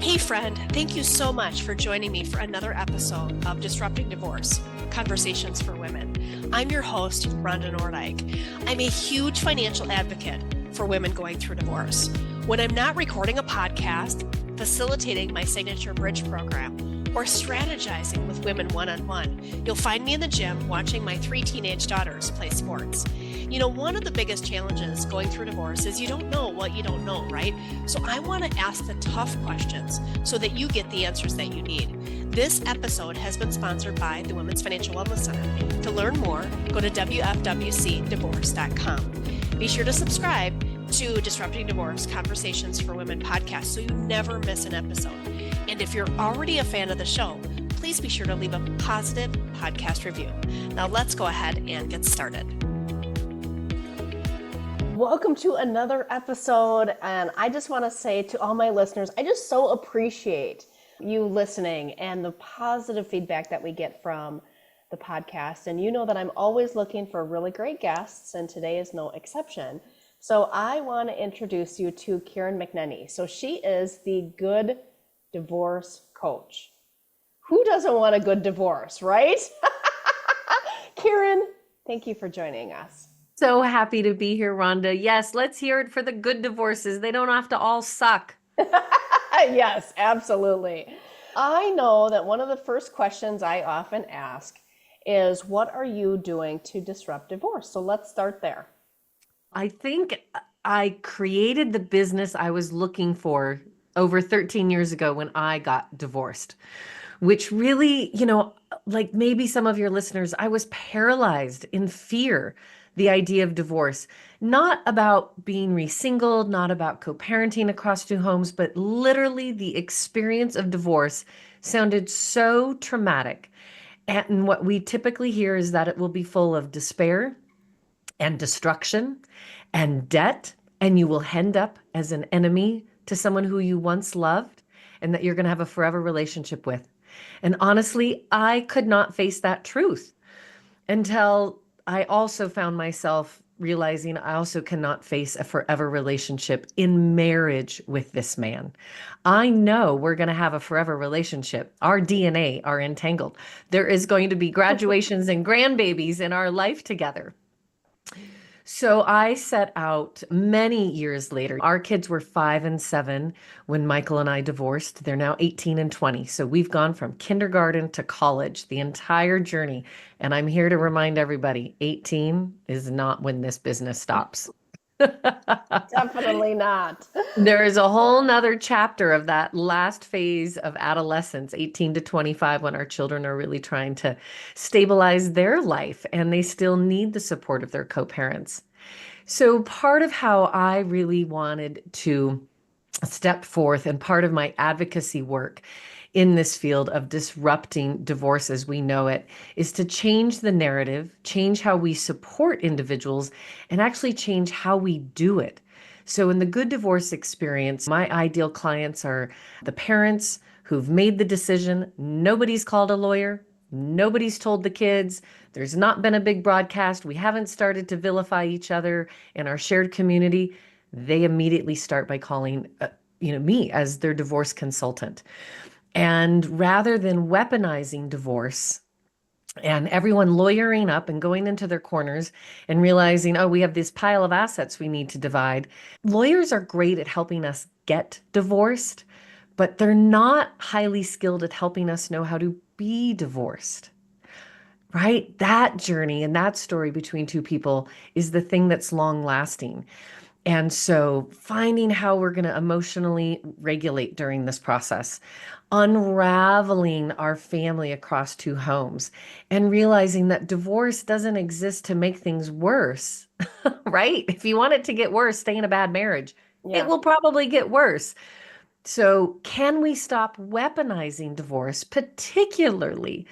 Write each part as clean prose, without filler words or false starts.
Hey friend, thank you so much for joining me for another episode of Disrupting Divorce, Conversations for Women. I'm your host, Rhonda Noordyk. I'm a huge financial advocate for women going through divorce. When I'm not recording a podcast, facilitating my signature bridge program, or strategizing with women one-on-one, you'll find me in the gym watching my 3 teenage daughters play sports. You know, one of the biggest challenges going through divorce is you don't know what you don't know, right? So I want to ask the tough questions so that you get the answers that you need. This episode has been sponsored by the Women's Financial Wellness Center. To learn more, go to wfwcdivorce.com. Be sure to subscribe to Disrupting Divorce Conversations for Women podcast so you never miss an episode. And if you're already a fan of the show, please be sure to leave a positive podcast review. Now let's go ahead and get started. Welcome to another episode, and I just want to say to all my listeners, I just so appreciate you listening and the positive feedback that we get from the podcast. And you know that I'm always looking for really great guests, and today is no exception. So I want to introduce you to Karen McNenny. So she is the Good Divorce Coach. Who doesn't want a good divorce, right? Karen, thank you for joining us. So happy to be here, Rhonda. Yes, let's hear it for the good divorces. They don't have to all suck. Yes, absolutely. I know that one of the first questions I often ask is, what are you doing to disrupt divorce? So let's start there. I think I created the business I was looking for over 13 years ago when I got divorced, which really, like maybe some of your listeners, I was paralyzed in fear. The idea of divorce, not about being re-singled, not about co-parenting across 2 homes, but literally the experience of divorce sounded so traumatic. And what we typically hear is that it will be full of despair and destruction and debt, and you will end up as an enemy to someone who you once loved and that you're going to have a forever relationship with. And honestly, I could not face that truth until I also found myself realizing I also cannot face a forever relationship in marriage with this man. I know we're going to have a forever relationship. Our DNA are entangled. There is going to be graduations and grandbabies in our life together. So I set out many years later. Our kids were 5 and 7 when Michael and I divorced. They're now 18 and 20. So we've gone from kindergarten to college, the entire journey. And I'm here to remind everybody, 18 is not when this business stops. Definitely not. There is a whole nother chapter of that last phase of adolescence, 18 to 25, when our children are really trying to stabilize their life and they still need the support of their co-parents. So part of how I really wanted to step forth and part of my advocacy work in this field of disrupting divorce as we know it is to change the narrative, change how we support individuals, and actually change how we do it. So in the Good Divorce experience, my ideal clients are the parents who've made the decision. Nobody's called a lawyer. Nobody's told the kids. There's not been a big broadcast. We haven't started to vilify each other in our shared community. They immediately start by calling me as their divorce consultant. And rather than weaponizing divorce and everyone lawyering up and going into their corners and realizing, oh, we have this pile of assets we need to divide. Lawyers are great at helping us get divorced, but they're not highly skilled at helping us know how to be divorced. Right? That journey and that story between 2 people is the thing that's long lasting. And so finding how we're going to emotionally regulate during this process, unraveling our family across 2 homes, and realizing that divorce doesn't exist to make things worse, right? If you want it to get worse, stay in a bad marriage. Yeah. It will probably get worse. So can we stop weaponizing divorce, particularly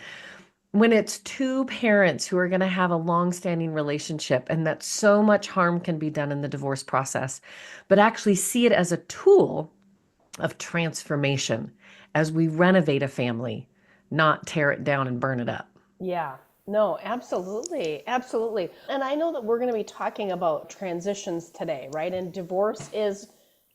when it's 2 parents who are going to have a long-standing relationship and that so much harm can be done in the divorce process, but actually see it as a tool of transformation as we renovate a family, not tear it down and burn it up. Yeah, no, absolutely. Absolutely. And I know that we're going to be talking about transitions today, right? And divorce is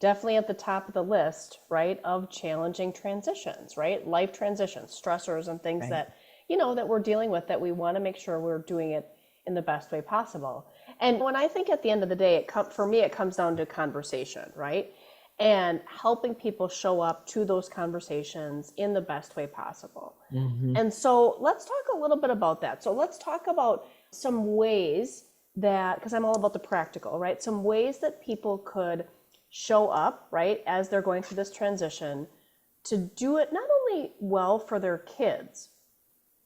definitely at the top of the list, right, of challenging transitions, right? Life transitions, stressors and things Right. that, that we're dealing with that we want to make sure we're doing it in the best way possible. And when I think at the end of the day, for me, it comes down to conversation, right? And helping people show up to those conversations in the best way possible. Hmm. And so let's talk a little bit about that. So let's talk about some ways that, because I'm all about the practical, right? Some ways that people could show up, right, as they're going through this transition to do it not only well for their kids,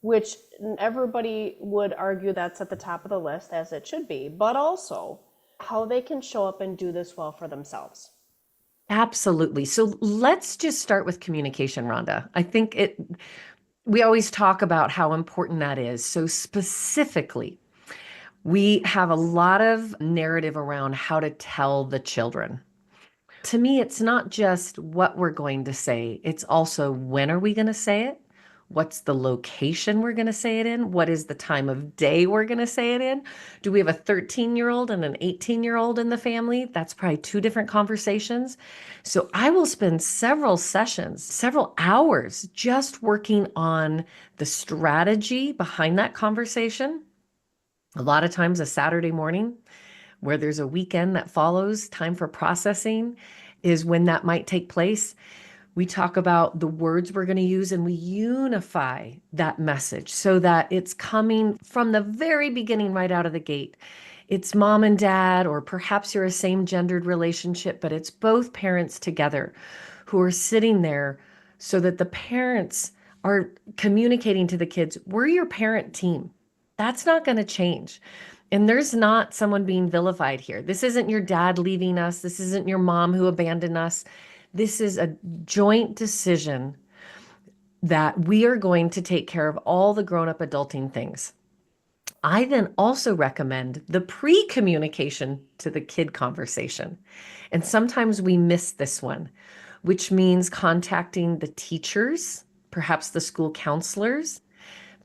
which everybody would argue that's at the top of the list, as it should be, but also how they can show up and do this well for themselves. Absolutely. So let's just start with communication, Rhonda. I think we always talk about how important that is. So specifically, we have a lot of narrative around how to tell the children. To me, it's not just what we're going to say, it's also when are we going to say it? What's the location we're going to say it in? What is the time of day we're going to say it in? Do we have a 13-year-old and an 18-year-old in the family? That's probably two different conversations. So I will spend several sessions, several hours just working on the strategy behind that conversation. A lot of times, a Saturday morning where there's a weekend that follows, time for processing is when that might take place. We talk about the words we're going to use and we unify that message so that it's coming from the very beginning, right out of the gate. It's mom and dad, or perhaps you're a same gendered relationship, but it's both parents together who are sitting there so that the parents are communicating to the kids, we're your parent team. That's not going to change. And there's not someone being vilified here. This isn't your dad leaving us. This isn't your mom who abandoned us. This is a joint decision that we are going to take care of all the grown up adulting things. I then also recommend the pre communication to the kid conversation. And sometimes we miss this one, which means contacting the teachers, perhaps the school counselors,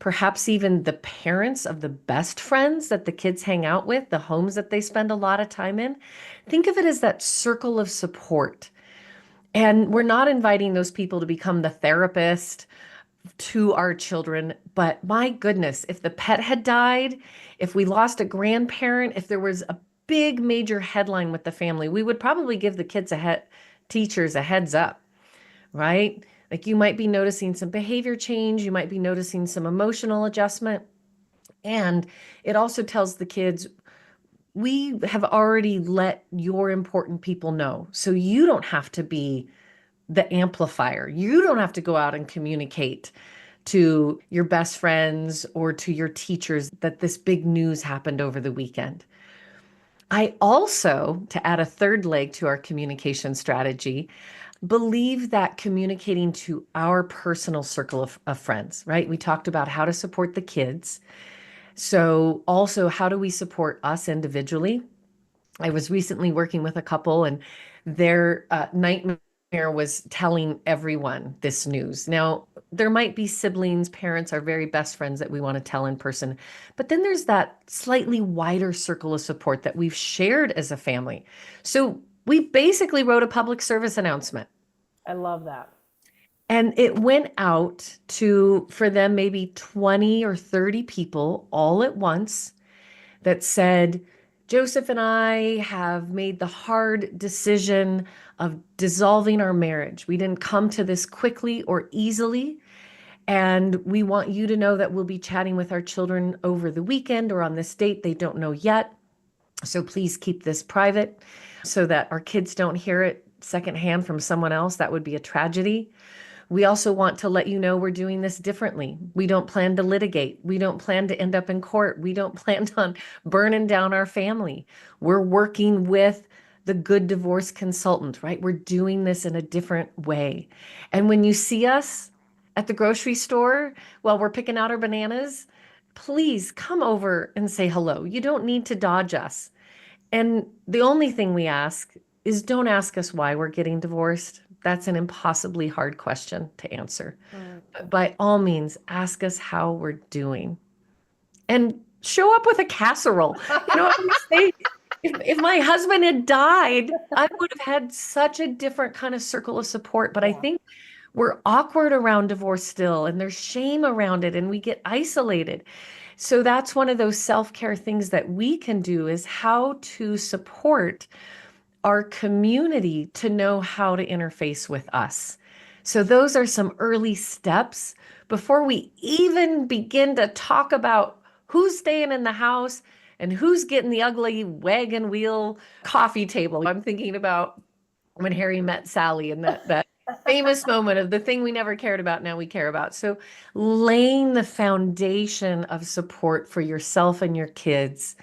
perhaps even the parents of the best friends that the kids hang out with, the homes that they spend a lot of time in. Think of it as that circle of support. And we're not inviting those people to become the therapist to our children, but my goodness, if the pet had died, if we lost a grandparent, if there was a big major headline with the family, we would probably give the teachers a heads up, right? Like you might be noticing some behavior change, you might be noticing some emotional adjustment. And it also tells the kids, we have already let your important people know. So you don't have to be the amplifier. You don't have to go out and communicate to your best friends or to your teachers that this big news happened over the weekend. I also, to add a third leg to our communication strategy, believe that communicating to our personal circle of friends, right? We talked about how to support the kids. So, also, how do we support us individually? I was recently working with a couple, and their nightmare was telling everyone this news. Now, there might be siblings, parents, our very best friends that we want to tell in person, but then there's that slightly wider circle of support that we've shared as a family. So we basically wrote a public service announcement. I love that. And it went out to, for them, maybe 20 or 30 people all at once that said, Joseph and I have made the hard decision of dissolving our marriage. We didn't come to this quickly or easily. And we want you to know that we'll be chatting with our children over the weekend or on this date. They don't know yet. So please keep this private so that our kids don't hear it secondhand from someone else. That would be a tragedy. We also want to let you know we're doing this differently. We don't plan to litigate. We don't plan to end up in court. We don't plan on burning down our family. We're working with the good divorce consultant, right? We're doing this in a different way. And when you see us at the grocery store while we're picking out our bananas, please come over and say hello. You don't need to dodge us. And the only thing we ask is don't ask us why we're getting divorced. That's an impossibly hard question to answer. But by all means, ask us how we're doing and show up with a casserole. You know what we say? if my husband had died, I would have had such a different kind of circle of support. But I Yeah. think we're awkward around divorce still, and there's shame around it, and we get isolated. So that's one of those self-care things that we can do is how to support our community to know how to interface with us. So those are some early steps before we even begin to talk about who's staying in the house and who's getting the ugly wagon wheel coffee table. I'm thinking about when Harry met Sally and that famous moment of the thing we never cared about, now we care about. So laying the foundation of support for yourself and your kids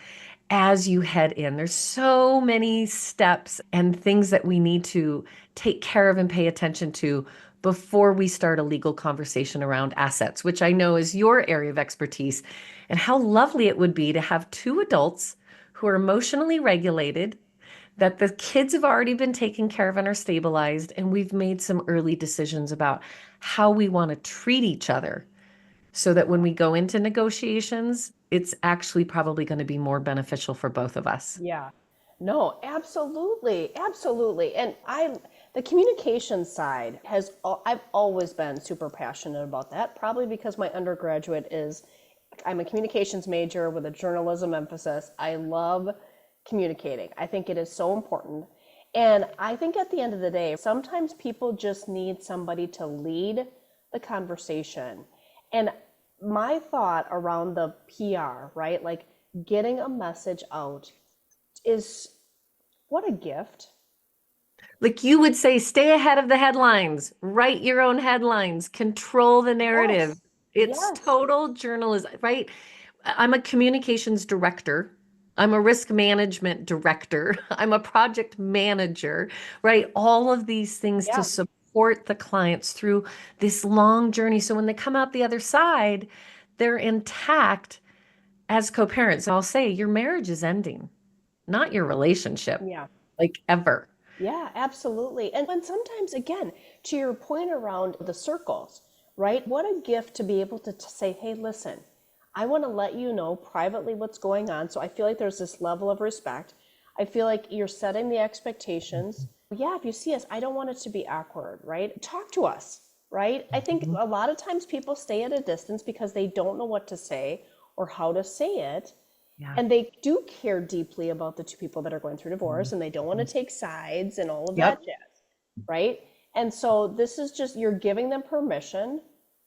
as you head in. There's so many steps and things that we need to take care of and pay attention to before we start a legal conversation around assets, which I know is your area of expertise. And how lovely it would be to have two adults who are emotionally regulated, that the kids have already been taken care of and are stabilized, and we've made some early decisions about how we want to treat each other so that when we go into negotiations, it's actually probably going to be more beneficial for both of us. Yeah. No, absolutely. Absolutely. And the communication side I've always been super passionate about that, probably because my undergraduate I'm a communications major with a journalism emphasis. I love communicating. I think it is so important. And I think at the end of the day, sometimes people just need somebody to lead the conversation. And my thought around the PR, right? Like getting a message out is what a gift. Like you would say, stay ahead of the headlines, write your own headlines, control the narrative. Yes. It's Yes. total journalism, right? I'm a communications director. I'm a risk management director. I'm a project manager, right? All of these things to Yeah. support the clients through this long journey. So when they come out the other side, they're intact as co-parents. I'll say your marriage is ending, not your relationship, Yeah. like ever. Yeah, absolutely. And when sometimes, again, to your point around the circles, right? What a gift to be able to say, hey, listen, I want to let you know privately what's going on. So I feel like there's this level of respect. I feel like you're setting the expectations. Yeah, if you see us, I don't want it to be awkward, right? Talk to us, right? I think Mhm. a lot of times people stay at a distance because they don't know what to say or how to say it. Yeah. And they do care deeply about the two people that are going through divorce Mhm. and they don't want to take sides and all of that Yep. jazz, right? And so this is just, you're giving them permission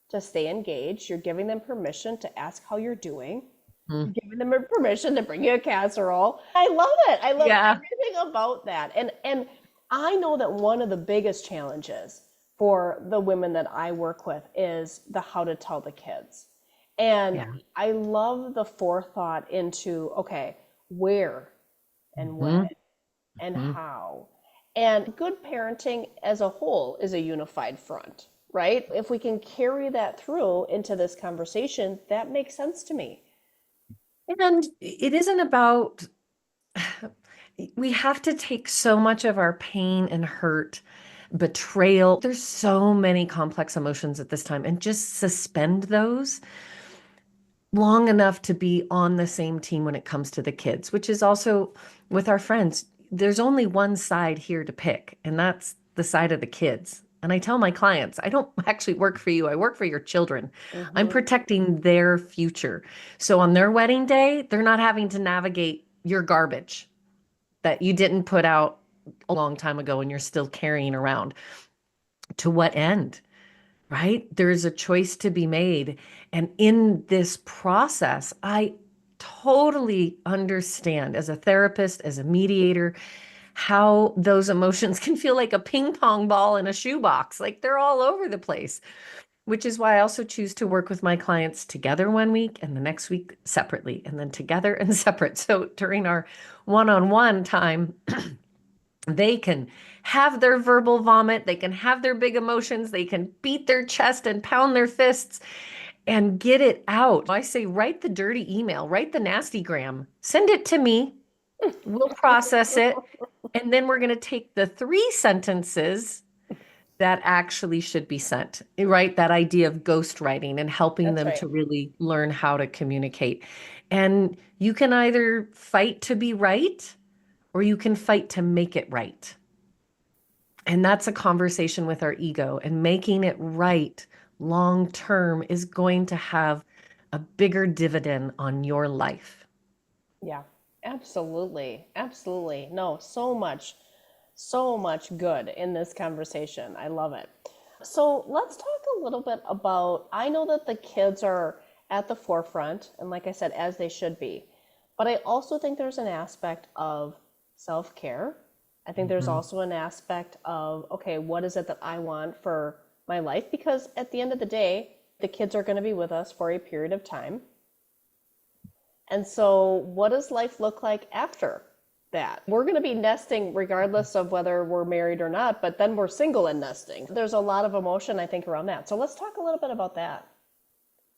to stay engaged. You're giving them permission to ask how you're doing. You're Mm. giving them permission to bring you a casserole. I love it. I love Yeah. everything about that. And I know that one of the biggest challenges for the women that I work with is the how to tell the kids. And Yeah. I love the forethought into, okay, where and when Mhm. and Mhm. how. And good parenting as a whole is a unified front, right? If we can carry that through into this conversation, that makes sense to me. And it isn't about, we have to take so much of our pain and hurt, betrayal. There's so many complex emotions at this time, and just suspend those long enough to be on the same team when it comes to the kids, which is also with our friends. There's only one side here to pick, and that's the side of the kids. And I tell my clients, I don't actually work for you. I work for your children. I'm Hmm. protecting their future. So on their wedding day, they're not having to navigate your garbage that you didn't put out a long time ago and you're still carrying around. To what end? Right? There's a choice to be made. And in this process, I totally understand as a therapist, as a mediator, how those emotions can feel like a ping pong ball in a shoebox. Like they're all over the place, which is why I also choose to work with my clients together one week and the next week separately, and then together and separate. So during our one on one time, they can have their verbal vomit, they can have their big emotions, they can beat their chest and pound their fists and get it out. I say, write the dirty email, write the nasty gram, send it to me. We'll process it. And then we're going to take the three sentences that actually should be sent, right? That idea of ghostwriting and helping That's them right. to really learn how to communicate. And you can either fight to be right, or you can fight to make it right. And that's a conversation with our ego, and making it right long term is going to have a bigger dividend on your life. Yeah, absolutely. Absolutely. No, so much good in this conversation. I love it. So let's talk a little bit about, I know that the kids are at the forefront, and like I said, as they should be. But I also think there's an aspect of self care. I think there's Mhm. also an aspect of, okay, what is it that I want for my life? Because at the end of the day, the kids are going to be with us for a period of time. And so, what does life look like after that? We're going to be nesting regardless of whether we're married or not, but then we're single and nesting. There's a lot of emotion, I think, around that. So, let's talk a little bit about that.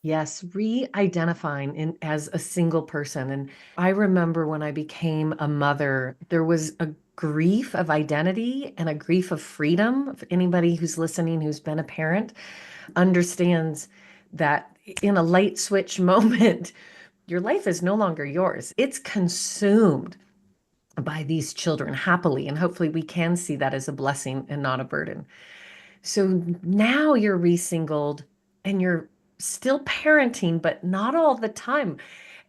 Yes, re-identifying as a single person. And I remember when I became a mother, there was a grief of identity and a grief of freedom. If anybody who's listening who's been a parent understands that in a light switch moment, your life is no longer yours. It's consumed by these children happily. And hopefully we can see that as a blessing and not a burden. So now you're re-singled and you're still parenting, but not all the time.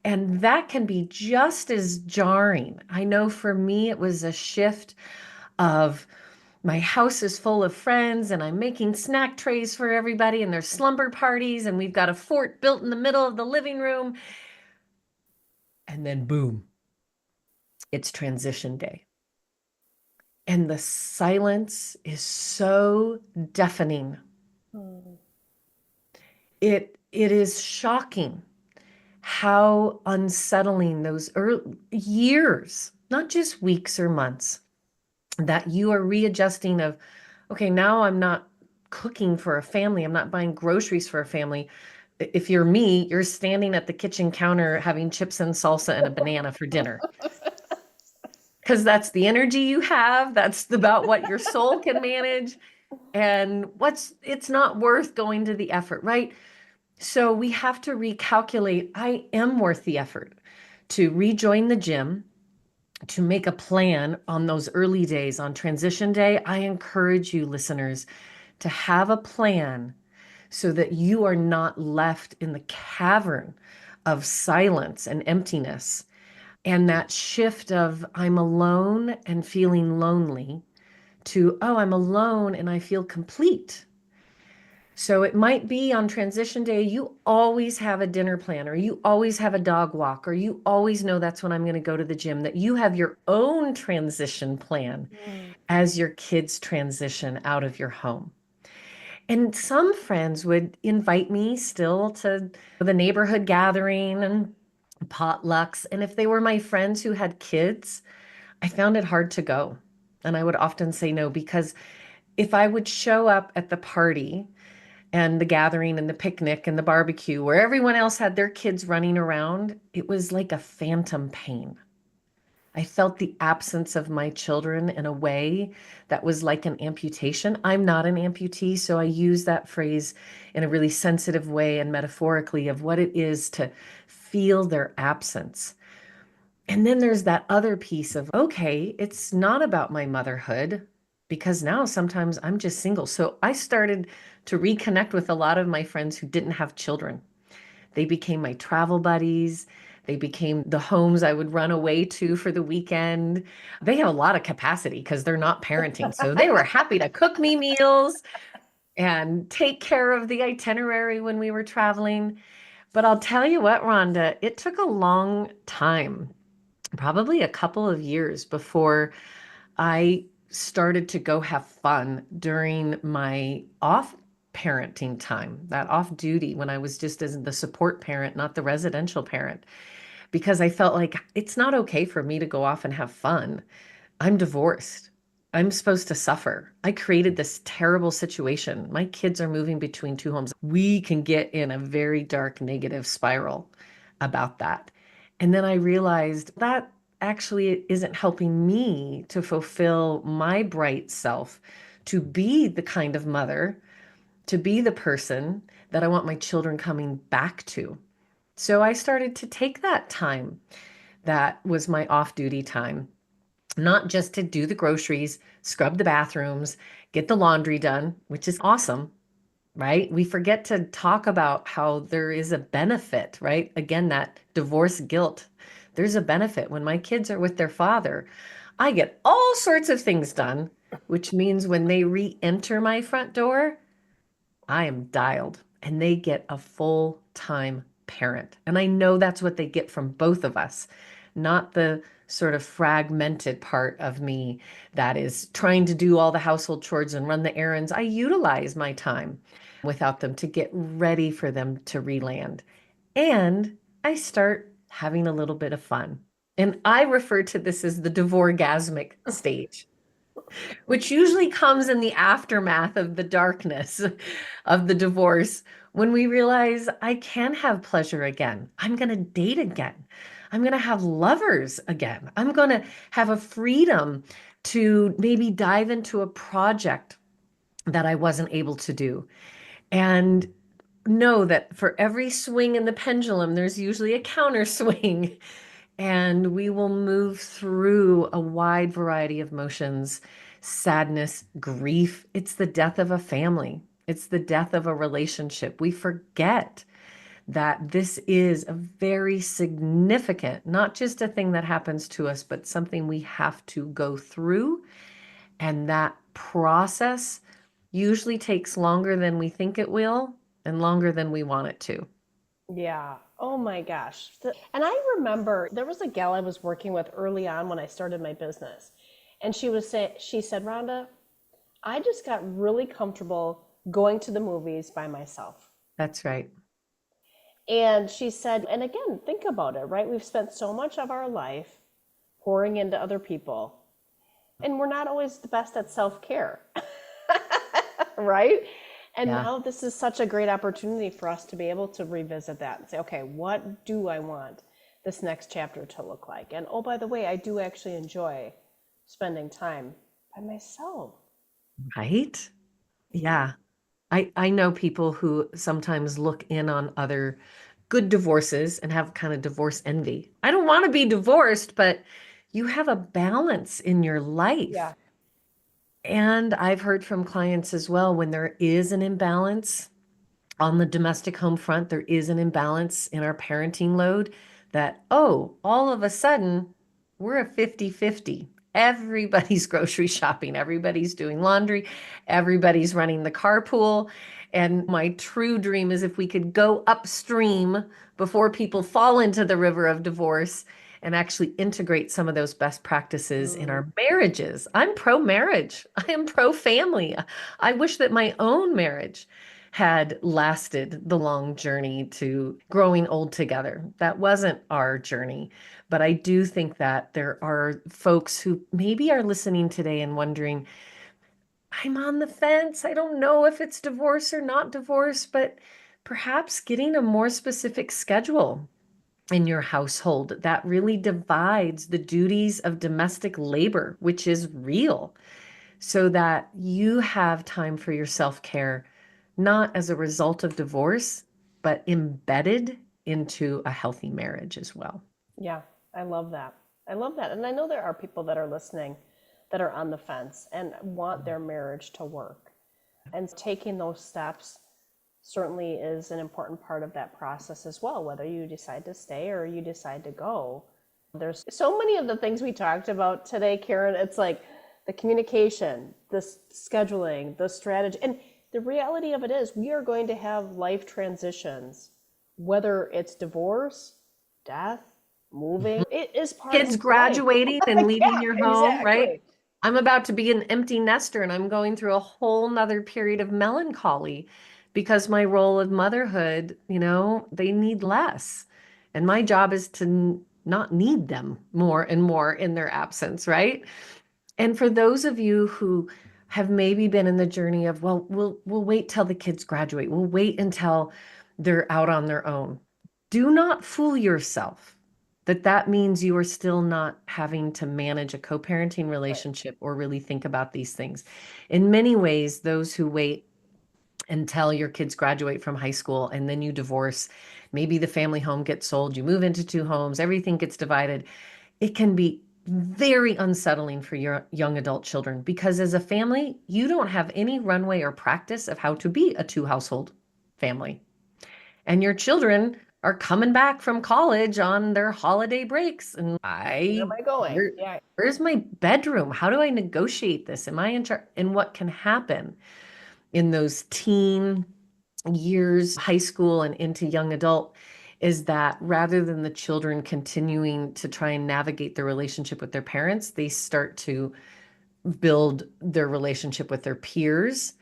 And that can be just as jarring. I know for me, it was a shift of my house is full of friends and I'm making snack trays for everybody and there's slumber parties and we've got a fort built in the middle of the living room. And then boom, it's transition day. And the silence is so deafening. Hmm. It is shocking how unsettling those years, not just weeks or months, that you are readjusting of, okay, now I'm not cooking for a family. I'm not buying groceries for a family. If you're me, you're standing at the kitchen counter having chips and salsa and a banana for dinner. Because that's the energy you have. That's about what your soul can manage. And it's not worth going to the effort, right? So we have to recalculate. I am worth the effort to rejoin the gym, to make a plan on those early days. On transition day, I encourage you, listeners, to have a plan so that you are not left in the cavern of silence and emptiness. And that shift of I'm alone and feeling lonely to, oh, I'm alone and I feel complete. So it might be on transition day, you always have a dinner plan, or you always have a dog walk, or you always know that's when I'm going to go to the gym, that you have your own transition plan Hmm. as your kids transition out of your home. And some friends would invite me still to the neighborhood gathering and potlucks. And if they were my friends who had kids, I found it hard to go. And I would often say no, because if I would show up at the party and the gathering and the picnic and the barbecue where everyone else had their kids running around, it was like a phantom pain. I felt the absence of my children in a way that was like an amputation. I'm not an amputee, so I use that phrase in a really sensitive way and metaphorically of what it is to feel their absence. And then there's that other piece of, okay, it's not about my motherhood because now sometimes I'm just single. So I started to reconnect with a lot of my friends who didn't have children. They became my travel buddies. They became the homes I would run away to for the weekend. They have a lot of capacity because they're not parenting. So they were happy to cook me meals and take care of the itinerary when we were traveling. But I'll tell you what, Rhonda, it took a long time, probably a couple of years before I started to go have fun during my off parenting time, that off duty when I was just as the support parent, not the residential parent, because I felt like it's not okay for me to go off and have fun. I'm divorced. I'm supposed to suffer. I created this terrible situation. My kids are moving between two homes. We can get in a very dark negative spiral about that. And then I realized that actually isn't helping me to fulfill my bright self, to be the kind of mother, to be the person that I want my children coming back to. So I started to take that time that was my off duty time not just to do the groceries, scrub the bathrooms, get the laundry done, which is awesome, right? We forget to talk about how there is a benefit, right? Again, that divorce guilt. There's a benefit. When my kids are with their father, I get all sorts of things done, which means when they re-enter my front door, I am dialed and they get a full-time parent. And I know that's what they get from both of us, not the sort of fragmented part of me that is trying to do all the household chores and run the errands. I utilize my time without them to get ready for them to reland. And I start having a little bit of fun. And I refer to this as the Devorgasmic stage, which usually comes in the aftermath of the darkness of the divorce when we realize I can have pleasure again. I'm going to date again. I'm going to have lovers again. I'm going to have a freedom to maybe dive into a project that I wasn't able to do. And know that for every swing in the pendulum, there's usually a counter swing. And we will move through a wide variety of emotions, sadness, grief. It's the death of a family. It's the death of a relationship. We forget that this is a very significant, not just a thing that happens to us, but something we have to go through. And that process usually takes longer than we think it will and longer than we want it to. Yeah. Oh my gosh. And I remember there was a gal I was working with early on when I started my business. And she said, Rhonda, I just got really comfortable going to the movies by myself. That's right. And she said, and again, think about it, right? We've spent so much of our life pouring into other people, and we're not always the best at self-care, right? And Yeah. now this is such a great opportunity for us to be able to revisit that and say, okay, what do I want this next chapter to look like? And oh, by the way, I do actually enjoy spending time by myself. Right? Yeah. I know people who sometimes look in on other good divorces and have kind of divorce envy. I don't want to be divorced, but you have a balance in your life. Yeah. And I've heard from clients as well when there is an imbalance on the domestic home front, there is an imbalance in our parenting load that, oh, all of a sudden we're a 50-50. Everybody's grocery shopping, everybody's doing laundry, everybody's running the carpool. And my true dream is if we could go upstream before people fall into the river of divorce and actually integrate some of those best practices in our marriages. I'm pro marriage. I am pro family. I wish that my own marriage had lasted the long journey to growing old together. That wasn't our journey. But I do think that there are folks who maybe are listening today and wondering, I'm on the fence. I don't know if it's divorce or not divorce, but perhaps getting a more specific schedule in your household that really divides the duties of domestic labor, which is real, so that you have time for your self-care, not as a result of divorce, but embedded into a healthy marriage as well. Yeah, I love that. I love that. And I know there are people that are listening that are on the fence and want their marriage to work. And taking those steps certainly is an important part of that process as well, whether you decide to stay or you decide to go. There's so many of the things we talked about today, Karen. It's like the communication, the scheduling, the strategy. And the reality of it is we are going to have life transitions, whether it's divorce, death, moving. It is part Kids of graduating life. and leaving Yeah, your home, right? exactly. I'm about to be an empty nester and I'm going through a whole nother period of melancholy because my role of motherhood, they need less. And my job is to not need them more and more in their absence, right? And for those of you who have maybe been in the journey of, well, we'll wait till the kids graduate. We'll wait until they're out on their own. Do not fool yourself that that means you are still not having to manage a co-parenting Right. relationship or really think about these things. In many ways, those who wait until your kids graduate from high school and then you divorce, maybe the family home gets sold, you move into two homes, everything gets divided. It can be very unsettling for your young adult children, because as a family, you don't have any runway or practice of how to be a two-household family. And your children are coming back from college on their holiday breaks. And Where am I going? Yeah. where's my bedroom? How do I negotiate this? Am I in charge? And what can happen in those teen years, high school and into young adult, is that rather than the children continuing to try and navigate their relationship with their parents, they start to build their relationship with their peers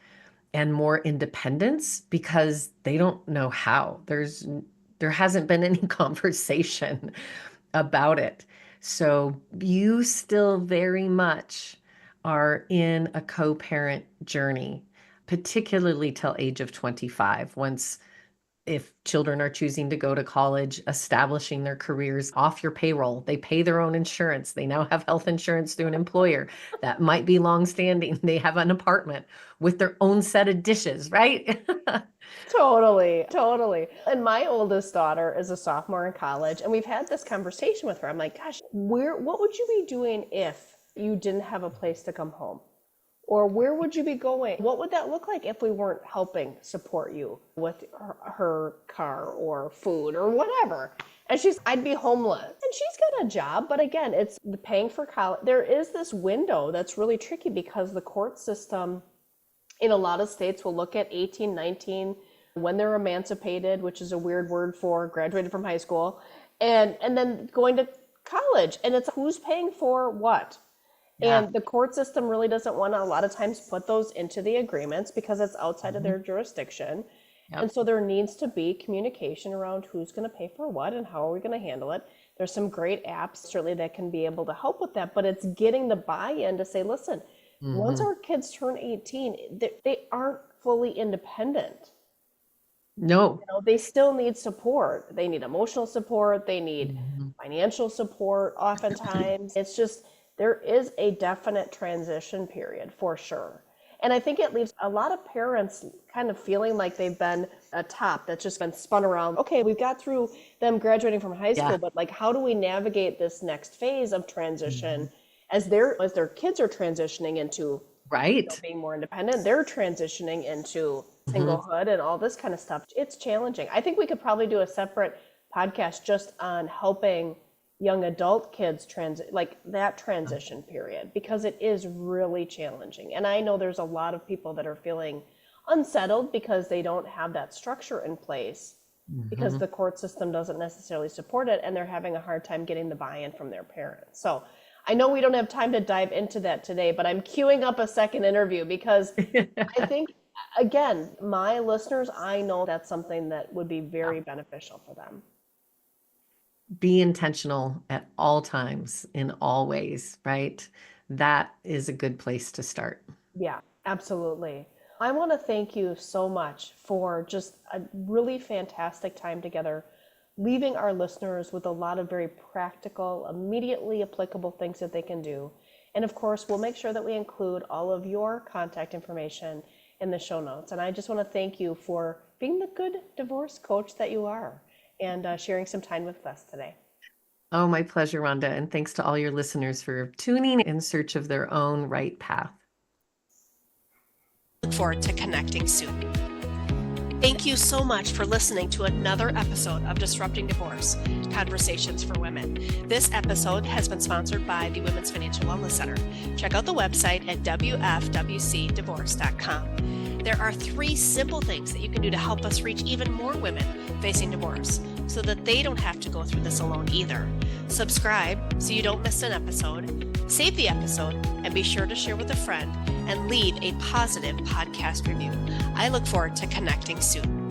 and more independence because they don't know how. There hasn't been any conversation about it. So you still very much are in a co-parent journey, particularly till age of 25. Once, if children are choosing to go to college, establishing their careers off your payroll, they pay their own insurance. They now have health insurance through an employer that might be longstanding. They have an apartment with their own set of dishes, right? Totally, totally. And my oldest daughter is a sophomore in college, and we've had this conversation with her. I'm like, gosh, what would you be doing if you didn't have a place to come home? Or where would you be going? What would that look like if we weren't helping support you with her car or food or whatever? And I'd be homeless. And she's got a job, but again, it's the paying for college. There is this window that's really tricky because the court system in a lot of states will look at 18, 19, when they're emancipated, which is a weird word for graduated from high school, and then going to college. And it's who's paying for what? Yeah. And the court system really doesn't want to a lot of times put those into the agreements because it's outside of their jurisdiction. Yep. And so there needs to be communication around who's going to pay for what and how are we going to handle it. There's some great apps certainly that can be able to help with that, but it's getting the buy-in to say, listen, once our kids turn 18, they aren't fully independent. No. You know, they still need support. They need emotional support. They need financial support oftentimes. It's just, there is a definite transition period for sure. And I think it leaves a lot of parents kind of feeling like they've been a top that's just been spun around. Okay, we've got through them graduating from high school, but like, how do we navigate this next phase of transition as their kids are transitioning into being more independent? They're transitioning into singlehood and all this kind of stuff. It's challenging. I think we could probably do a separate podcast just on helping young adult kids that transition period, because it is really challenging. And I know there's a lot of people that are feeling unsettled because they don't have that structure in place because the court system doesn't necessarily support it, and they're having a hard time getting the buy-in from their parents. So I know we don't have time to dive into that today, but I'm queuing up a second interview because I think, again, my listeners, I know that's something that would be very beneficial for them. Be intentional at all times in all ways, right? That is a good place to start. Yeah, absolutely. I want to thank you so much for just a really fantastic time together, leaving our listeners with a lot of very practical, immediately applicable things that they can do. And of course, we'll make sure that we include all of your contact information in the show notes. And I just want to thank you for being the good divorce coach that you are and sharing some time with us today. Oh, my pleasure, Rhonda. And thanks to all your listeners for tuning in search of their own right path. Look forward to connecting soon. Thank you so much for listening to another episode of Disrupting Divorce, Conversations for Women. This episode has been sponsored by the Women's Financial Wellness Center. Check out the website at wfwcdivorce.com. There are 3 simple things that you can do to help us reach even more women facing divorce so that they don't have to go through this alone either. Subscribe so you don't miss an episode, save the episode, and be sure to share with a friend and leave a positive podcast review. I look forward to connecting soon.